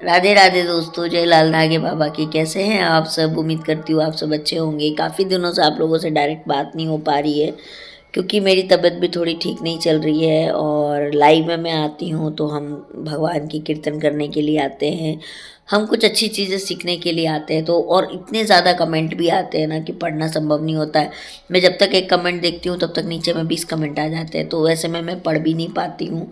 राधे राधे दोस्तों, जय लाल धागे बाबा की। कैसे हैं आप सब? उम्मीद करती हूँ आप सब अच्छे होंगे। काफ़ी दिनों से आप लोगों से डायरेक्ट बात नहीं हो पा रही है क्योंकि मेरी तबीयत भी थोड़ी ठीक नहीं चल रही है। और लाइव में मैं आती हूँ तो हम भगवान की कीर्तन करने के लिए आते हैं, हम कुछ अच्छी चीज़ें सीखने के लिए आते हैं। तो और इतने ज़्यादा कमेंट भी आते हैं ना कि पढ़ना संभव नहीं होता है। मैं जब तक एक कमेंट देखती हूँ तब तक नीचे में 20 कमेंट आ जाते हैं, तो वैसे में मैं पढ़ भी नहीं पाती हूँ।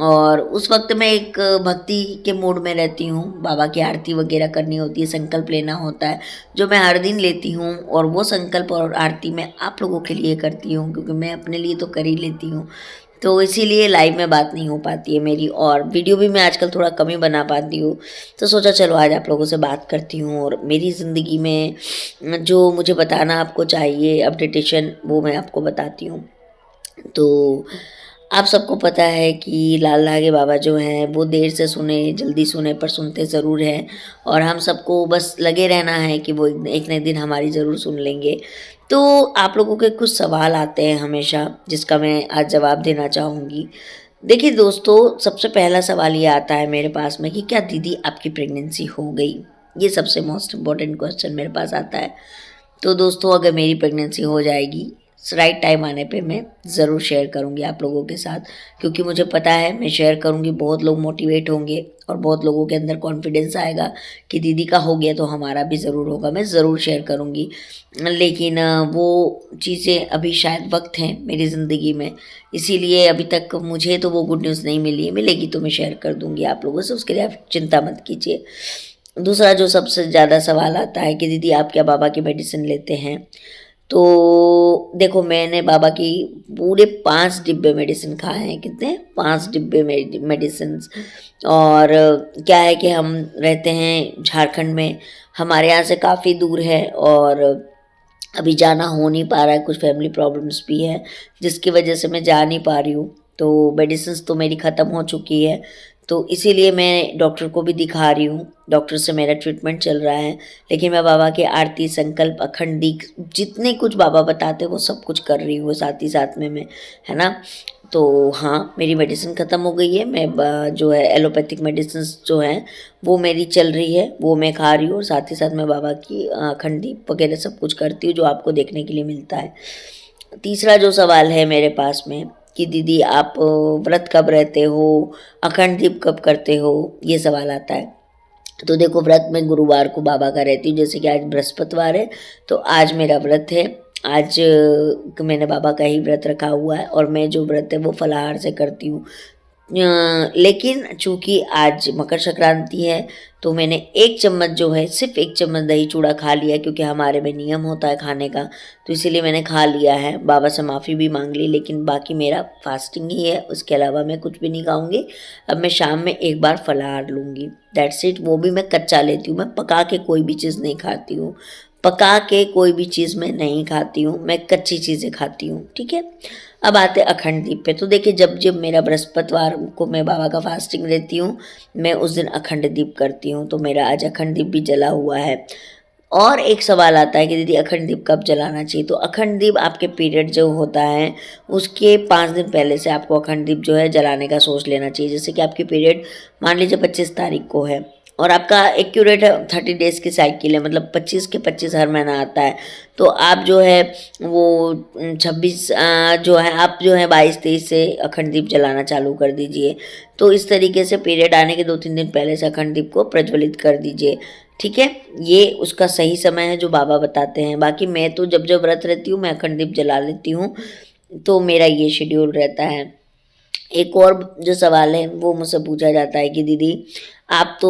और उस वक्त मैं एक भक्ति के मूड में रहती हूँ। बाबा की आरती वगैरह करनी होती है, संकल्प लेना होता है जो मैं हर दिन लेती हूँ। और वो संकल्प और आरती मैं आप लोगों के लिए करती हूँ क्योंकि मैं अपने लिए तो कर ही लेती हूँ। तो इसीलिए लाइव में बात नहीं हो पाती है मेरी, और वीडियो भी मैं आजकल थोड़ा कम ही बना पाती हूँ। तो सोचा चलो आज आप लोगों से बात करती हूँ और मेरी ज़िंदगी में जो मुझे बताना आपको चाहिए अपडेटेशन, वो मैं आपको बताती हूँ। तो आप सबको पता है कि लाल धागे बाबा जो हैं वो देर से सुने जल्दी सुने पर सुनते ज़रूर हैं। और हम सबको बस लगे रहना है कि वो एक न एक दिन हमारी ज़रूर सुन लेंगे। तो आप लोगों के कुछ सवाल आते हैं हमेशा, जिसका मैं आज जवाब देना चाहूँगी। देखिए दोस्तों, सबसे पहला सवाल ये आता है मेरे पास में कि क्या दीदी आपकी प्रेगनेंसी हो गई? ये सबसे मोस्ट इम्पोर्टेंट क्वेश्चन मेरे पास आता है। तो दोस्तों, अगर मेरी प्रेगनेंसी हो जाएगी, राइट टाइम आने पे मैं ज़रूर शेयर करूँगी आप लोगों के साथ, क्योंकि मुझे पता है मैं शेयर करूँगी बहुत लोग मोटिवेट होंगे और बहुत लोगों के अंदर कॉन्फिडेंस आएगा कि दीदी का हो गया तो हमारा भी ज़रूर होगा। मैं ज़रूर शेयर करूँगी, लेकिन वो चीज़ें अभी शायद वक्त हैं मेरी ज़िंदगी में, इसीलिए अभी तक मुझे तो वो गुड न्यूज़ नहीं मिली है। मिलेगी तो मैं शेयर कर दूँगी आप लोगों से, उसके लिए आप चिंता मत कीजिए। दूसरा जो सबसे ज़्यादा सवाल आता है कि दीदी आप क्या बाबा की मेडिसिन लेते हैं? तो देखो, मैंने बाबा की पूरे 5 डिब्बे मेडिसिन खाए हैं। कितने? 5 डिब्बे मेडिसिन्स। और क्या है कि हम रहते हैं झारखंड में, हमारे यहाँ से काफ़ी दूर है और अभी जाना हो नहीं पा रहा है, कुछ फैमिली प्रॉब्लम्स भी है जिसकी वजह से मैं जा नहीं पा रही हूँ। तो मेडिसिन्स तो मेरी ख़त्म हो चुकी है, तो इसीलिए मैं डॉक्टर को भी दिखा रही हूँ, डॉक्टर से मेरा ट्रीटमेंट चल रहा है। लेकिन मैं बाबा के आरती, संकल्प, अखंड दीप, जितने कुछ बाबा बताते हैं वो सब कुछ कर रही हूँ साथ ही साथ में मैं, है ना। तो हाँ, मेरी मेडिसिन ख़त्म हो गई है। मैं जो है एलोपैथिक मेडिसिन्स जो हैं वो मेरी चल रही है, वो मैं खा रही हूँ और साथ ही साथ मैं बाबा की अखंड दीप वगैरह सब कुछ करती हूँ जो आपको देखने के लिए मिलता है। तीसरा जो सवाल है मेरे पास में कि दीदी आप व्रत कब रहते हो, अखंड दीप कब करते हो, ये सवाल आता है। तो देखो, व्रत मैं गुरुवार को बाबा का रहती हूँ, जैसे कि आज बृहस्पतिवार है तो आज मेरा व्रत है। आज मैंने बाबा का ही व्रत रखा हुआ है और मैं जो व्रत है वो फलाहार से करती हूँ। लेकिन चूँकि आज मकर संक्रांति है तो मैंने 1 चम्मच जो है, सिर्फ़ 1 चम्मच दही चूड़ा खा लिया, क्योंकि हमारे में नियम होता है खाने का, तो इसीलिए मैंने खा लिया है। बाबा से माफ़ी भी माँग ली, लेकिन बाकी मेरा फास्टिंग ही है, उसके अलावा मैं कुछ भी नहीं खाऊँगी। अब मैं शाम में एक बार फलाहार लूँगी, दैट्स इट। वो भी मैं कच्चा लेती हूँ, मैं पका के कोई भी चीज़ नहीं खाती हूँ। पका के कोई भी चीज़ मैं नहीं खाती हूँ, मैं कच्ची चीज़ें खाती हूँ, ठीक है। अब आते हैं अखंड दीप पे। तो देखिए, जब जब मेरा बृहस्पतिवार को मैं बाबा का फास्टिंग रहती हूँ, मैं उस दिन अखंड दीप करती हूँ, तो मेरा आज अखंड दीप भी जला हुआ है। और एक सवाल आता है कि दीदी अखंड दीप कब जलाना चाहिए? तो अखंड दीप आपके पीरियड जो होता है उसके 5 दिन पहले से आपको अखंड दीप जो है जलाने का सोच लेना चाहिए। जैसे कि आपकी पीरियड मान लीजिए 25 तारीख को है और आपका एक्यूरेट 30 डेज़ की साइकिल है, मतलब 25 के 25 हर महीना आता है। तो आप जो है वो 26 जो है आप जो है 22-23 से अखंड दीप जलाना चालू कर दीजिए। तो इस तरीके से पीरियड आने के 2-3 दिन पहले से अखंड दीप को प्रज्वलित कर दीजिए, ठीक है। ये उसका सही समय है जो बाबा बताते हैं। बाकी मैं तो जब जब व्रत रहती हूँ मैं अखंड दीप जला लेती हूँ, तो मेरा ये शेड्यूल रहता है। एक और जो सवाल है वो मुझसे पूछा जाता है कि दीदी आप तो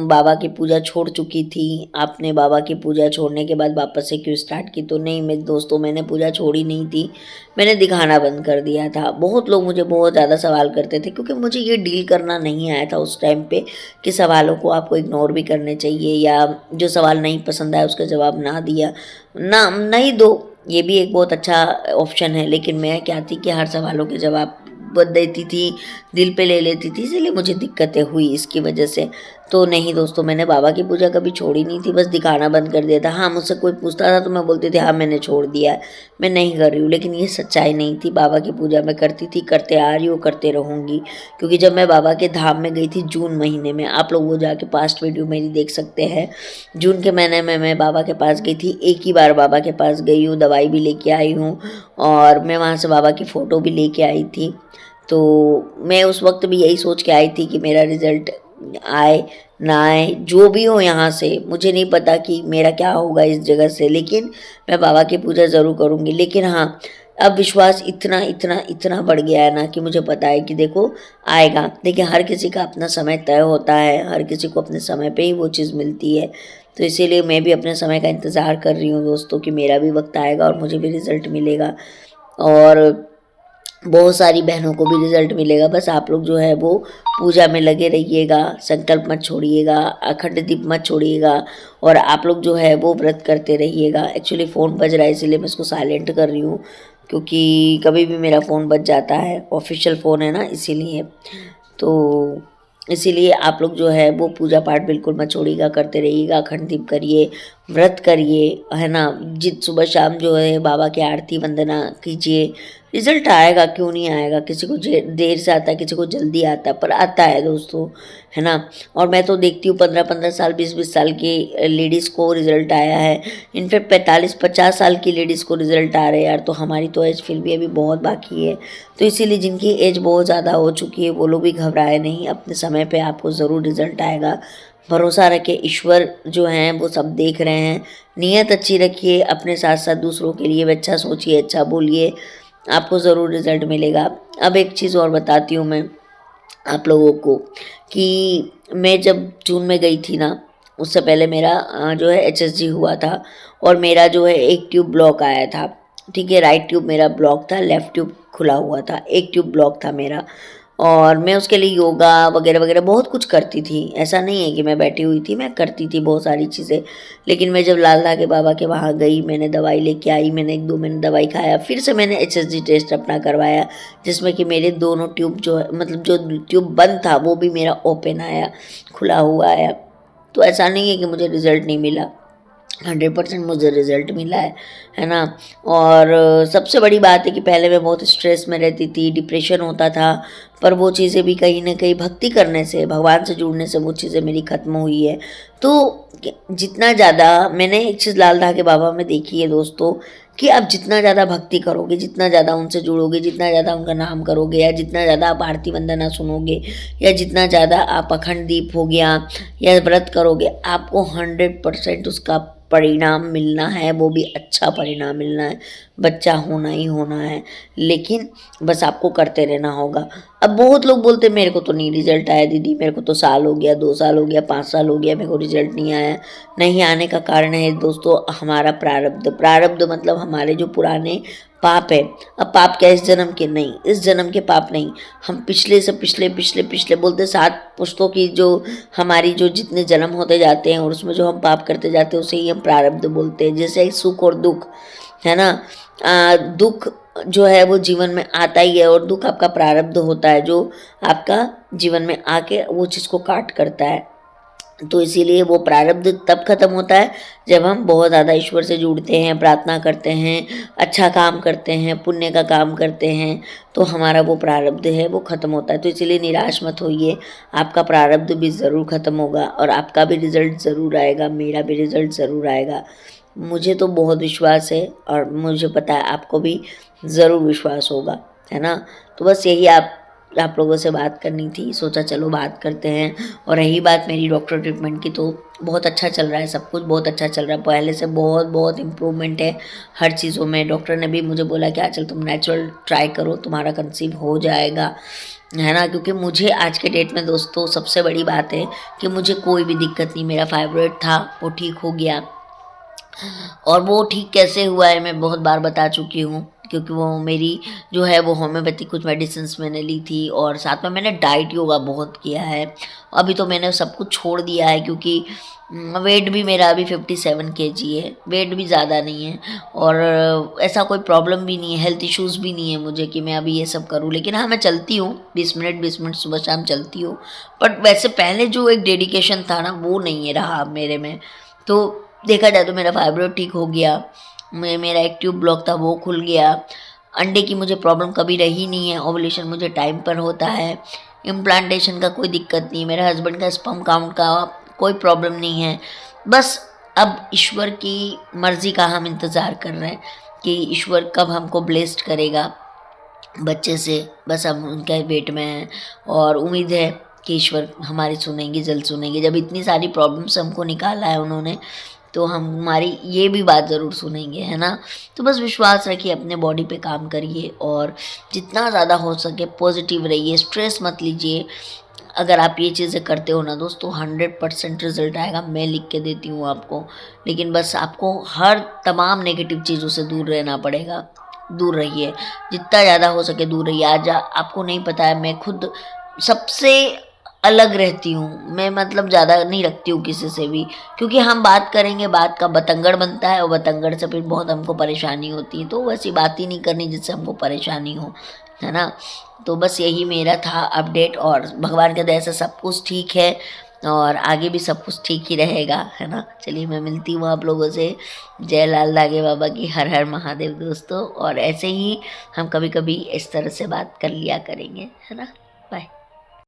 बाबा की पूजा छोड़ चुकी थी, आपने बाबा की पूजा छोड़ने के बाद वापस से क्यों स्टार्ट की? तो नहीं मेरे दोस्तों, मैंने पूजा छोड़ी नहीं थी, मैंने दिखाना बंद कर दिया था। बहुत लोग मुझे बहुत ज़्यादा सवाल करते थे क्योंकि मुझे ये डील करना नहीं आया था उस टाइम पे कि सवालों को आपको इग्नोर भी करने चाहिए, या जो सवाल नहीं पसंद आया उसका जवाब ना दिया ना नहीं दो, ये भी एक बहुत अच्छा ऑप्शन है। लेकिन मैं क्या थी कि हर सवालों के जवाब देती थी, दिल पे ले लेती थी, इसीलिए मुझे दिक्कतें हुई इसकी वजह से। तो नहीं दोस्तों, मैंने बाबा की पूजा कभी छोड़ी नहीं थी, बस दिखाना बंद कर दिया था। हाँ, मुझसे कोई पूछता था तो मैं बोलती थी हाँ मैंने छोड़ दिया है, मैं नहीं कर रही हूँ, लेकिन ये सच्चाई नहीं थी। बाबा की पूजा मैं करती थी, करते आ रही हूँ, करते रहूँगी। क्योंकि जब मैं बाबा के धाम में गई थी जून महीने में, आप लोग वो जाके पास्ट वीडियो मेरी देख सकते हैं, जून के महीने में मैं बाबा के पास गई थी। एक ही बार बाबा के पास गई हूँ, दवाई भी लेके आई हूँ, और मैं वहाँ से बाबा की फ़ोटो भी लेके आई थी। तो मैं उस वक्त भी यही सोच के आई थी कि मेरा रिज़ल्ट आए ना आए, जो भी हो यहाँ से, मुझे नहीं पता कि मेरा क्या होगा इस जगह से, लेकिन मैं बाबा की पूजा ज़रूर करूँगी। लेकिन हाँ, अब विश्वास इतना इतना इतना बढ़ गया है ना कि मुझे पता है कि देखो आएगा। देखिए, हर किसी का अपना समय तय होता है, हर किसी को अपने समय पे ही वो चीज़ मिलती है। तो इसीलिए मैं भी अपने समय का इंतज़ार कर रही हूँ दोस्तों कि मेरा भी वक्त आएगा और मुझे भी रिज़ल्ट मिलेगा, और बहुत सारी बहनों को भी रिज़ल्ट मिलेगा। बस आप लोग जो है वो पूजा में लगे रहिएगा, संकल्प मत छोड़िएगा, अखंड दीप मत छोड़िएगा, और आप लोग जो है वो व्रत करते रहिएगा। एक्चुअली फ़ोन बज रहा है इसीलिए मैं इसको साइलेंट कर रही हूँ, क्योंकि कभी भी मेरा फ़ोन बज जाता है, ऑफिशियल फ़ोन है ना इसीलिए। तो इसीलिए आप लोग जो है वो पूजा पाठ बिल्कुल मत छोड़िएगा, करते रहिएगा, अखंड दीप करिए, व्रत करिए, है ना। जित सुबह शाम जो है बाबा की आरती वंदना कीजिए, रिज़ल्ट आएगा, क्यों नहीं आएगा। किसी को देर से आता है, किसी को जल्दी आता है, पर आता है दोस्तों, है ना। और मैं तो देखती हूँ 15-15 साल, 20-20 साल की लेडीज़ को रिज़ल्ट आया है, इनफैक्ट 45-50 साल की लेडीज़ को रिज़ल्ट आ रहे हैं यार। तो हमारी तो एज फिर भी अभी बहुत बाकी है। तो इसीलिए जिनकी एज बहुत ज़्यादा हो चुकी है वो लोग भी घबराए नहीं, अपने समय पे आपको ज़रूर रिज़ल्ट आएगा। भरोसा रखें, ईश्वर जो हैं वो सब देख रहे हैं। नीयत अच्छी रखिए, अपने साथ साथ दूसरों के लिए भी अच्छा सोचिए, अच्छा बोलिए, आपको ज़रूर रिज़ल्ट मिलेगा। अब एक चीज़ और बताती हूँ मैं आप लोगों को कि मैं जब जून में गई थी ना, उससे पहले मेरा जो है एचएसजी हुआ था, और मेरा जो है एक ट्यूब ब्लॉक आया था। ठीक है, राइट ट्यूब मेरा ब्लॉक था, लेफ़्ट ट्यूब खुला हुआ था, एक ट्यूब ब्लॉक था मेरा। और मैं उसके लिए योगा वगैरह वगैरह बहुत कुछ करती थी, ऐसा नहीं है कि मैं बैठी हुई थी, मैं करती थी बहुत सारी चीज़ें। लेकिन मैं जब लाल धागे बाबा के वहाँ गई, मैंने दवाई लेके आई, मैंने 1-2 महीने दवाई खाया, फिर से मैंने एचएसजी टेस्ट अपना करवाया, जिसमें कि मेरे दोनों ट्यूब जो है, मतलब जो ट्यूब बंद था वो भी मेरा ओपन आया, खुला हुआ आया। तो ऐसा नहीं है कि मुझे रिज़ल्ट नहीं मिला, 100% मुझे रिज़ल्ट मिला है ना। और सबसे बड़ी बात है कि पहले मैं बहुत स्ट्रेस में रहती थी, डिप्रेशन होता था, पर वो चीज़ें भी कहीं न कहीं भक्ति करने से, भगवान से जुड़ने से वो चीज़ें मेरी ख़त्म हुई है। तो जितना ज़्यादा मैंने एक चीज़ लाल धागे बाबा में देखी है दोस्तों, कि आप जितना ज़्यादा भक्ति करोगे, जितना ज़्यादा उनसे जुड़ोगे, जितना ज़्यादा उनका नाम करोगे, या जितना ज़्यादा आप आरती वंदना सुनोगे, या जितना ज़्यादा आप अखंड दीप हो गया या व्रत करोगे, आपको 100% उसका परिणाम मिलना है, वो भी अच्छा परिणाम मिलना है, बच्चा होना ही होना है। लेकिन बस आपको करते रहना होगा। अब बहुत लोग बोलते हैं मेरे को तो नहीं रिज़ल्ट आया दीदी, मेरे को तो साल हो गया, 2 साल हो गया, 5 साल हो गया, मेरे को रिज़ल्ट नहीं आया। नहीं आने का कारण है दोस्तों हमारा प्रारब्ध। प्रारब्ध मतलब हमारे जो पुराने पाप है। अब पाप क्या इस जन्म के? नहीं, इस जन्म के पाप नहीं, हम पिछले से पिछले पिछले पिछले बोलते 7 पुश्तों की जो हमारी जो जितने जन्म होते जाते हैं और उसमें जो हम पाप करते जाते हैं उसे ही हम प्रारब्ध बोलते हैं। जैसे सुख और दुख है ना, दुख जो है वो जीवन में आता ही है, और दुख आपका प्रारब्ध होता है जो आपका जीवन में आके वो चीज़ को काट करता है। तो इसीलिए वो प्रारब्ध तब खत्म होता है जब हम बहुत ज़्यादा ईश्वर से जुड़ते हैं, प्रार्थना करते हैं, अच्छा काम करते हैं, पुण्य का काम करते हैं, तो हमारा वो प्रारब्ध है वो ख़त्म होता है। तो इसीलिए निराश मत होइए, आपका प्रारब्ध भी ज़रूर ख़त्म होगा और आपका भी रिज़ल्ट ज़रूर आएगा, मेरा भी रिज़ल्ट ज़रूर आएगा। मुझे तो बहुत विश्वास है और मुझे पता है आपको भी ज़रूर विश्वास होगा, है ना। तो बस यही आप लोगों से बात करनी थी, सोचा चलो बात करते हैं। और रही बात मेरी डॉक्टर ट्रीटमेंट की, तो बहुत अच्छा चल रहा है, सब कुछ बहुत अच्छा चल रहा है, पहले से बहुत बहुत इम्प्रूवमेंट है हर चीज़ों में। डॉक्टर ने भी मुझे बोला कि चल तुम नेचुरल ट्राई करो, तुम्हारा कंसीव हो जाएगा, है ना। क्योंकि मुझे आज के डेट में दोस्तों सबसे बड़ी बात है कि मुझे कोई भी दिक्कत नहीं, मेरा फाइब्रॉइड था वो ठीक हो गया, और वो ठीक कैसे हुआ है मैं बहुत बार बता चुकी हूँ, क्योंकि वो मेरी जो है वो होम्योपैथिक कुछ मेडिसिन्स मैंने ली थी और साथ में मैंने डाइट योगा बहुत किया है। अभी तो मैंने सब कुछ छोड़ दिया है क्योंकि वेट भी मेरा अभी 57 kg है, वेट भी ज़्यादा नहीं है और ऐसा कोई प्रॉब्लम भी नहीं है, हेल्थ इश्यूज़ भी नहीं है मुझे कि मैं अभी ये सब करूँ। लेकिन हाँ, मैं चलती हूँ 20 मिनट सुबह शाम चलती हूँ, बट वैसे पहले जो एक डेडिकेशन था ना वो नहीं है रहा अब मेरे में। तो देखा जाए तो मेरा फाइब्रोइड ठीक हो गया, मेरा एक ट्यूब ब्लॉक था वो खुल गया, अंडे की मुझे प्रॉब्लम कभी रही नहीं है, ओवुलेशन मुझे टाइम पर होता है, इम्प्लांटेशन का कोई दिक्कत नहीं है, मेरे हस्बैंड का स्पर्म काउंट का कोई प्रॉब्लम नहीं है। बस अब ईश्वर की मर्ज़ी का हम इंतज़ार कर रहे हैं कि ईश्वर कब हमको ब्लेस्ड करेगा बच्चे से, बस हम उनके वेट में हैं और उम्मीद है कि ईश्वर हमारी सुनेंगे, जल्द सुनेंगे। जब इतनी सारी प्रॉब्लम्स हमको निकाला है उन्होंने, तो हम हमारी ये भी बात ज़रूर सुनेंगे, है ना? तो बस विश्वास रखिए, अपने बॉडी पे काम करिए और जितना ज़्यादा हो सके पॉजिटिव रहिए, स्ट्रेस मत लीजिए। अगर आप ये चीज़ें करते हो ना दोस्तों, 100% रिज़ल्ट आएगा, मैं लिख के देती हूँ आपको। लेकिन बस आपको हर तमाम नेगेटिव चीज़ों से दूर रहना पड़ेगा। दूर रहिए, जितना ज़्यादा हो सके दूर रहिए। आज आपको नहीं पता है, मैं खुद सबसे अलग रहती हूँ, मैं मतलब ज़्यादा नहीं रखती हूँ किसी से भी, क्योंकि हम बात करेंगे, बात का बतंगड़ बनता है और बतंगड़ से फिर बहुत हमको परेशानी होती है। तो वैसी बात ही नहीं करनी जिससे हमको परेशानी हो, है ना? तो बस यही मेरा था अपडेट और भगवान की दया से सब कुछ ठीक है और आगे भी सब कुछ ठीक ही रहेगा, है ना? चलिए, मैं मिलती हूँ आप लोगों से। जय लाल धागे बाबा की, हर हर महादेव दोस्तों। और ऐसे ही हम कभी कभी इस तरह से बात कर लिया करेंगे, है ना? बाय।